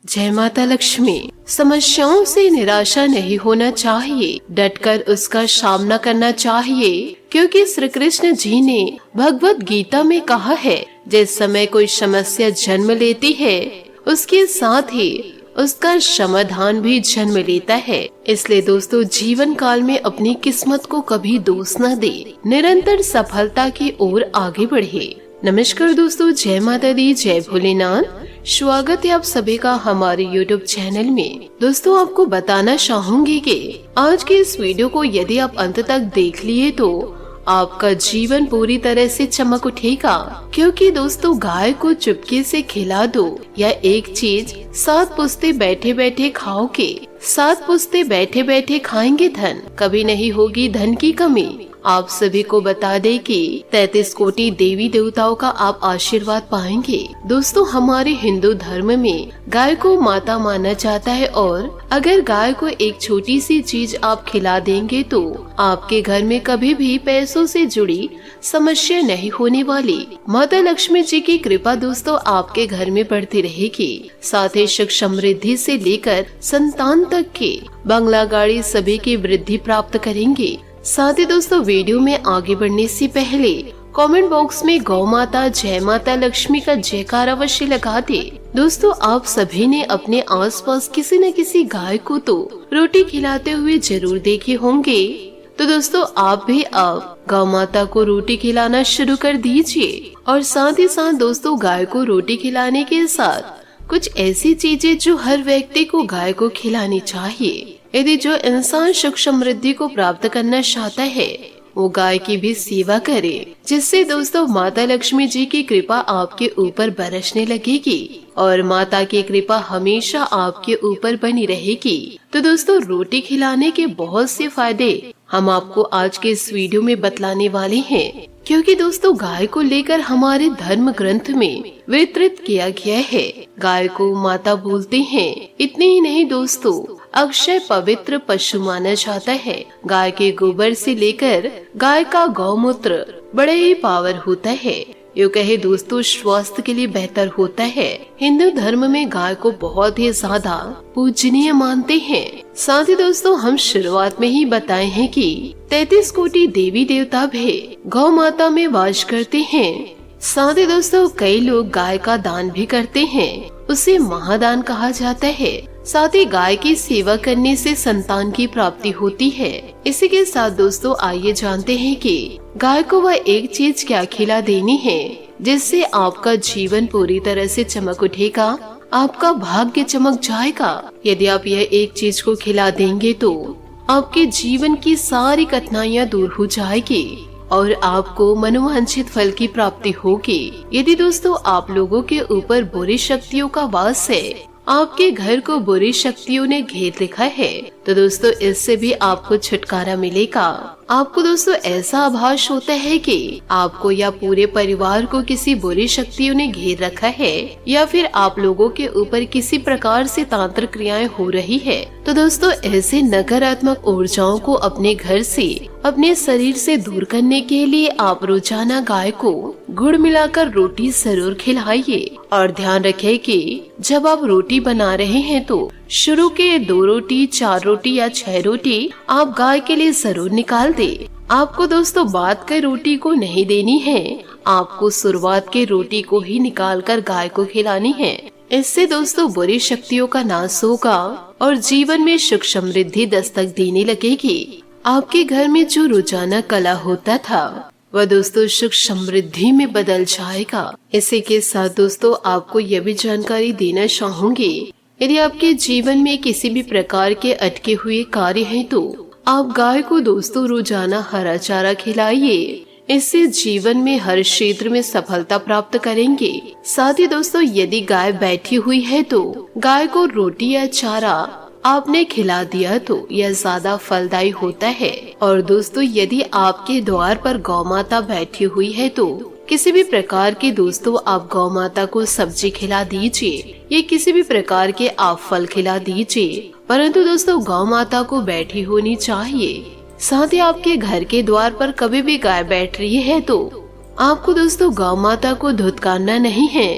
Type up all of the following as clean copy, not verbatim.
जय माता लक्ष्मी। समस्याओं से निराशा नहीं होना चाहिए, डटकर उसका सामना करना चाहिए, क्योंकि श्री कृष्ण जी ने भगवत गीता में कहा है, जिस समय कोई समस्या जन्म लेती है उसके साथ ही उसका समाधान भी जन्म लेता है। इसलिए दोस्तों, जीवन काल में अपनी किस्मत को कभी दोष न दे, निरंतर सफलता की ओर आगे बढ़े। नमस्कार दोस्तों, जय माता दी, जय भोलेनाथ। स्वागत है आप सभी का हमारे YouTube चैनल में। दोस्तों, आपको बताना चाहूंगी कि आज के इस वीडियो को यदि आप अंत तक देख लिए तो आपका जीवन पूरी तरह से चमक उठेगा, क्योंकि दोस्तों, गाय को चुपके से खिला दो या एक चीज 7 पुश्ते बैठे बैठे खाओगे, 7 पुश्ते बैठे बैठे खाएंगे धन, कभी नहीं होगी धन की कमी। आप सभी को बता दें कि 33 कोटि देवी देवताओं का आप आशीर्वाद पाएंगे। दोस्तों, हमारे हिंदू धर्म में गाय को माता माना जाता है, और अगर गाय को एक छोटी सी चीज आप खिला देंगे तो आपके घर में कभी भी पैसों से जुड़ी समस्या नहीं होने वाली। माता लक्ष्मी जी की कृपा दोस्तों आपके घर में बढ़ती रहेगी, साथ ही सुख समृद्धि से लेकर संतान तक के बंगला गाड़ी सभी की वृद्धि प्राप्त करेंगे। साथ ही दोस्तों, वीडियो में आगे बढ़ने से पहले कमेंट बॉक्स में गौ माता जय माता लक्ष्मी का जयकार अवश्य लगा दे। दोस्तों, आप सभी ने अपने आसपास किसी न किसी गाय को तो रोटी खिलाते हुए जरूर देखे होंगे। तो दोस्तों, आप भी अब गौ माता को रोटी खिलाना शुरू कर दीजिए, और साथ ही साथ दोस्तों, गाय को रोटी खिलाने के साथ कुछ ऐसी चीजें जो हर व्यक्ति को गाय को खिलानी चाहिए। यदि जो इंसान सुख समृद्धि को प्राप्त करना चाहता है वो गाय की भी सेवा करे, जिससे दोस्तों माता लक्ष्मी जी की कृपा आपके ऊपर बरसने लगेगी और माता की कृपा हमेशा आपके ऊपर बनी रहेगी। तो दोस्तों, रोटी खिलाने के बहुत से फायदे हम आपको आज के इस वीडियो में बतलाने वाले हैं, क्योंकि दोस्तों, गाय को लेकर हमारे धर्म ग्रंथ में वितरित किया गया है। गाय को माता बोलते हैं। इतने ही नहीं दोस्तों, अक्षय पवित्र पशु माना जाता है। गाय के गोबर से लेकर गाय का गौमूत्र बड़े ही पावर होता है, यूँ कहे दोस्तों स्वास्थ्य के लिए बेहतर होता है। हिंदू धर्म में गाय को बहुत ही ज्यादा पूजनीय मानते हैं। साथ ही दोस्तों, हम शुरुआत में ही बताए हैं कि 33 कोटि देवी देवता भी गौ माता में वास करते हैं। साथ ही दोस्तों, कई लोग गाय का दान भी करते हैं, उसे महादान कहा जाता है। साथ ही गाय की सेवा करने से संतान की प्राप्ति होती है। इसी के साथ दोस्तों, आइए जानते हैं कि गाय को वह एक चीज क्या खिला देनी है जिससे आपका जीवन पूरी तरह से चमक उठेगा, आपका भाग्य चमक जाएगा। यदि आप यह एक चीज को खिला देंगे तो आपके जीवन की सारी कठिनाइयाँ दूर हो जाएगी और आपको मनोवांछित फल की प्राप्ति होगी। यदि दोस्तों आप लोगों के ऊपर बुरी शक्तियों का वास है, आपके घर को बुरी शक्तियों ने घेर रखा है, तो दोस्तों इससे भी आपको छुटकारा मिलेगा। आपको दोस्तों ऐसा आभास होता है कि आपको या पूरे परिवार को किसी बुरी शक्तियों ने घेर रखा है, या फिर आप लोगों के ऊपर किसी प्रकार से तांत्रिक क्रियाएं हो रही है, तो दोस्तों ऐसे नकारात्मक ऊर्जाओं को अपने घर से, अपने शरीर से दूर करने के लिए आप रोजाना गाय को गुड़ मिलाकर रोटी जरूर खिलाइए। और ध्यान रखें कि जब आप रोटी बना रहे हैं तो शुरू के 2 रोटी, 4 रोटी या 6 रोटी आप गाय के लिए जरूर निकाल दे। आपको दोस्तों बात कर रोटी को नहीं देनी है, आपको शुरुआत के रोटी को ही निकाल कर गाय को खिलानी है। इससे दोस्तों बुरी शक्तियों का नाश होगा और जीवन में सुख समृद्धि दस्तक देने लगेगी। आपके घर में जो रोजाना कला होता था वह दोस्तों सुख समृद्धि में बदल जाएगा। इसी के साथ दोस्तों आपको यह भी जानकारी देना चाहूंगी, यदि आपके जीवन में किसी भी प्रकार के अटके हुए कार्य हैं तो आप गाय को दोस्तों रोजाना हरा चारा खिलाइए। इससे जीवन में हर क्षेत्र में सफलता प्राप्त करेंगे। साथ ही दोस्तों, यदि गाय बैठी हुई है तो गाय को रोटी या चारा आपने खिला दिया तो यह ज्यादा फलदायी होता है। और दोस्तों, यदि आपके द्वार पर गौ माता बैठी हुई है तो किसी भी प्रकार के दोस्तों आप गौ माता को सब्जी खिला दीजिए, या किसी भी प्रकार के आप फल खिला दीजिए, परंतु दोस्तों गौ माता को बैठी होनी चाहिए। साथ ही आपके घर के द्वार पर कभी भी गाय बैठ रही है तो आपको दोस्तों गौ माता को धुतकारना नहीं है,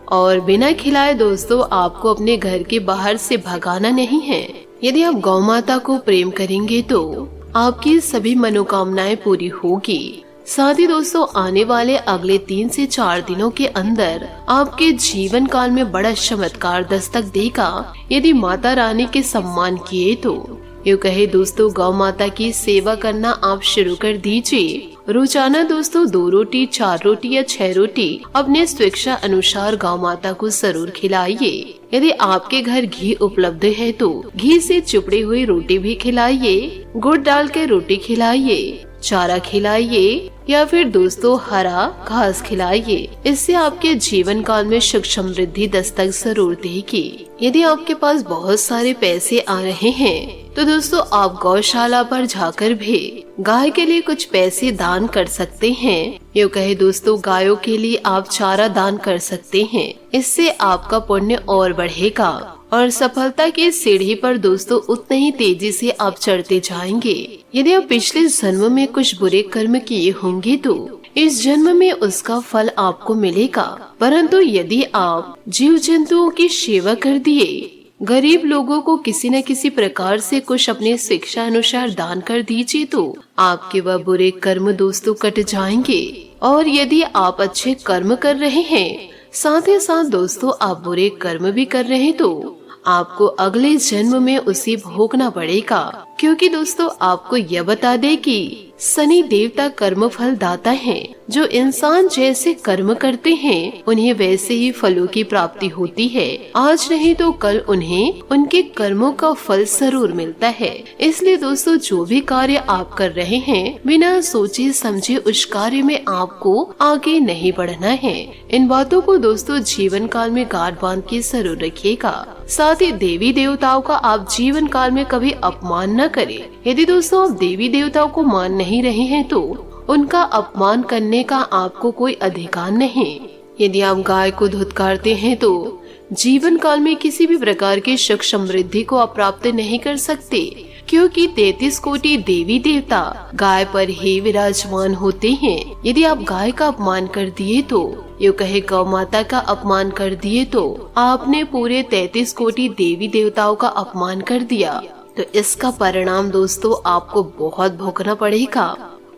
और बिना खिलाए दोस्तों आपको अपने घर के बाहर से भगाना नहीं है। यदि आप गौ माता को प्रेम करेंगे तो आपकी सभी मनोकामनाएं पूरी होगी। साथ ही दोस्तों आने वाले अगले 3 से 4 दिनों के अंदर आपके जीवन काल में बड़ा चमत्कार दस्तक देगा यदि माता रानी के सम्मान किए तो। यूँ कहे दोस्तों गौ माता की सेवा करना आप शुरू कर दीजिए। रोजाना दोस्तों 2 रोटी, 4 रोटी या 6 रोटी अपने स्वेच्छा अनुसार गौ माता को जरूर खिलाइए। यदि आपके घर घी उपलब्ध है तो घी से चुपड़ी हुई रोटी भी खिलाइए, गुड़ डाल के रोटी खिलाइए, चारा खिलाइए या फिर दोस्तों हरा घास खिलाइए। इससे आपके जीवन काल में सुख समृद्धि दस्तक जरूर देगी। यदि आपके पास बहुत सारे पैसे आ रहे हैं तो दोस्तों आप गौशाला पर जाकर भी गाय के लिए कुछ पैसे दान कर सकते हैं। यूँ कहे दोस्तों गायों के लिए आप चारा दान कर सकते हैं। इससे आपका पुण्य और बढ़ेगा और सफलता की सीढ़ी पर दोस्तों उतने ही तेजी से आप चढ़ते जाएंगे। यदि आप पिछले जन्म में कुछ बुरे कर्म किए होंगे तो इस जन्म में उसका फल आपको मिलेगा। परंतु यदि आप जीव जंतुओं की सेवा कर दिए, गरीब लोगों को किसी न किसी प्रकार से कुछ अपने शिक्षा अनुसार दान कर दीजिए तो आपके वह बुरे कर्म दोस्तों कट जाएंगे। और यदि आप अच्छे कर्म कर रहे हैं साथ ही साथ दोस्तों आप बुरे कर्म भी कर रहे हैं तो आपको अगले जन्म में उसे भोगना पड़ेगा। क्योंकि दोस्तों आपको यह बता दे कि शनि देवता कर्म फल दाता है। जो इंसान जैसे कर्म करते हैं उन्हें वैसे ही फलों की प्राप्ति होती है। आज नहीं तो कल उन्हें उनके कर्मों का फल जरूर मिलता है। इसलिए दोस्तों जो भी कार्य आप कर रहे हैं बिना सोचे समझे उस कार्य में आपको आगे नहीं बढ़ना है। इन बातों को दोस्तों जीवन काल में गांठ बांध के जरूर रखिएगा। साथ ही देवी देवताओं का आप जीवन काल में कभी अपमान न करें। यदि दोस्तों आप देवी देवताओं को मान नहीं रहे हैं तो उनका अपमान करने का आपको कोई अधिकार नहीं। यदि आप गाय को धुतकारते हैं तो जीवन काल में किसी भी प्रकार की सुख समृद्धि को आप प्राप्त नहीं कर सकते। क्योंकि 33 कोटि देवी देवता गाय पर ही विराजमान होते हैं। यदि आप गाय का अपमान कर दिए तो यूँ कहे गौ माता का अपमान कर दिए तो आपने पूरे 33 कोटि देवी देवताओं का अपमान कर दिया। तो इसका परिणाम दोस्तों आपको बहुत भोगना पड़ेगा।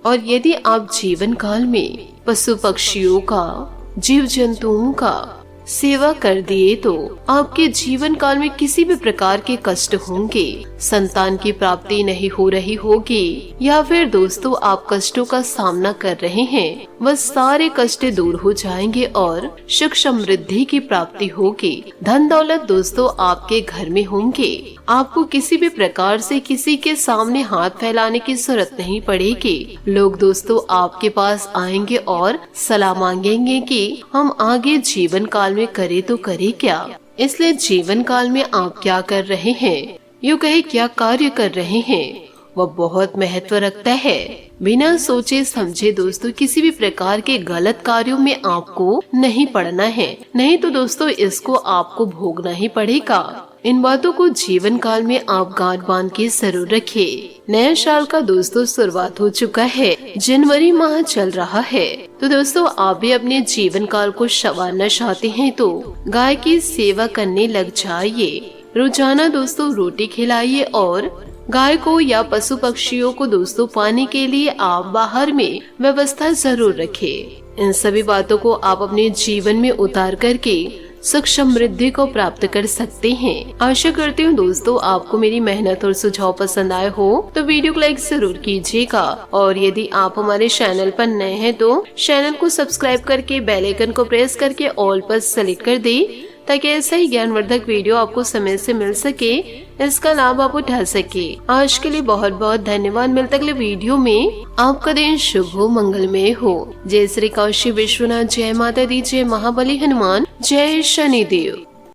और यदि आप जीवन काल में पशु पक्षियों का, जीव जंतुओं का सेवा कर दिए तो आपके जीवन काल में किसी भी प्रकार के कष्ट होंगे, संतान की प्राप्ति नहीं हो रही होगी या फिर दोस्तों आप कष्टों का सामना कर रहे हैं, वह सारे कष्ट दूर हो जाएंगे और सुख समृद्धि की प्राप्ति होगी। धन दौलत दोस्तों आपके घर में होंगे। आपको किसी भी प्रकार से किसी के सामने हाथ फैलाने की जरूरत नहीं पड़ेगी। लोग दोस्तों आपके पास आएंगे और सलाह मांगेंगे कि हम आगे जीवन काल में करे तो करे क्या। इसलिए जीवन काल में आप क्या कर रहे हैं, यूँ कहे क्या कार्य कर रहे हैं, वह बहुत महत्व रखता है। बिना सोचे समझे दोस्तों किसी भी प्रकार के गलत कार्यों में आपको नहीं पड़ना है, नहीं तो दोस्तों इसको आपको भोगना ही पड़ेगा। इन बातों को जीवन काल में आप गांठ बांध के जरूर रखिए। नए साल का दोस्तों शुरुआत हो चुका है, जनवरी माह चल रहा है। तो दोस्तों आप भी अपने जीवन काल को संवारना चाहते हैं तो गाय की सेवा करने लग जाइए। रोजाना दोस्तों रोटी खिलाइए और गाय को या पशु पक्षियों को दोस्तों पानी के लिए आप बाहर में व्यवस्था जरूर रखें। इन सभी बातों को आप अपने जीवन में उतार करके सुख समृद्धि को प्राप्त कर सकते हैं। आशा करती हूँ दोस्तों आपको मेरी मेहनत और सुझाव पसंद आए हो तो वीडियो को लाइक जरूर कीजिएगा। और यदि आप हमारे चैनल पर नए हैं तो चैनल को सब्सक्राइब करके बेल आइकन को प्रेस करके ऑल पर सेलेक्ट कर दे ताकि ऐसा ही ज्ञानवर्धक वीडियो आपको समय से मिल सके, इसका लाभ आप उठा सके। आज के लिए बहुत बहुत धन्यवाद। मिलते अगले वीडियो में। आपका दिन शुभ हो, मंगलमय हो। जय श्री काशी विश्वनाथ, जय माता दी, जय महाबली हनुमान, जय शनिदेव।